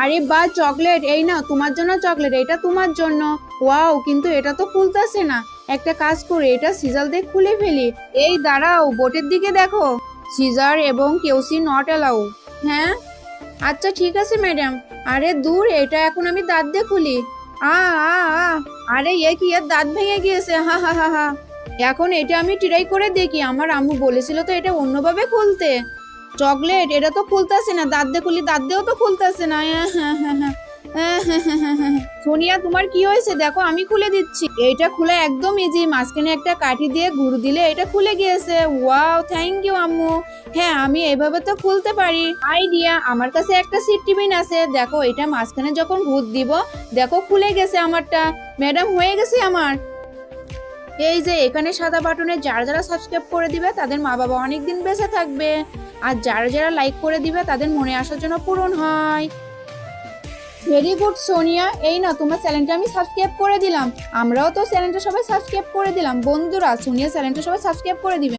আরে বা চকলেট, এই না তোমার জন্য চকলেট, এটা তোমার জন্য। ওয়াও, কিন্তু এটা তো খুলতেছে না। একটা কাজ করে এটা সিজার দিয়ে খুলে ফেলি। এই দাঁড়াও, বোর্ডের দিকে দেখো, সিজার এবং কেউসি নট অ্যালাউ। হ্যাঁ, আচ্ছা ঠিক আছে ম্যাডাম। আরে দূর, এটা এখন আমি দাঁত দিয়ে খুলি। আ আ আ আরে এ কি, এর দাঁত ভেঙে গিয়েছে, হা হা হা হা। এখন এটা আমি ট্রাই করে দেখি, আমার আম্মু বলেছিল তো এটা অন্যভাবে খুলতে। চকলেট, এটা তো খুলতেছে না, দাঁত দিয়ে খুলি, দাঁত দিয়েও তো খুলতেছে না। সোনিয়া, তোমার কি হয়েছে দেখো, আমি খুলে দিচ্ছি। এইটা খোলা একদম ইজি, মাঝখানে একটা কাঠি দিয়ে ঘুরু দিলে এটা খুলে গিয়েছে। ওয়াও, থ্যাংক ইউ আম্মু। হ্যাঁ, আমি এভাবে তো খুলতে পারি। আইডিয়া, আমার কাছে একটা সিফটি পিন আছে, দেখো এটা মাঝখানে যখন ঘুর দিব, দেখো খুলে গেছে আমারটা। ম্যাডাম, হয়ে গেছে আমার। এই যে এখানে সাদা বাটনে যারা যারা সাবস্ক্রাইব করে দিবে তাদের মা বাবা অনেক দিন বেঁচে থাকবে, আর যারা যারা লাইক করে দিবে তাদের মনে আসার জন্য পূরণ হয়। ভেরি গুড সোনিয়া, এই না তোমার চ্যানেলটা আমি সাবস্ক্রাইব করে দিলাম। আমরাও তো চ্যানেলটা সবাই সাবস্ক্রাইব করে দিলাম বন্ধুরা, সোনিয়া চ্যানেলটা সবাই সাবস্ক্রাইব করে দিবে।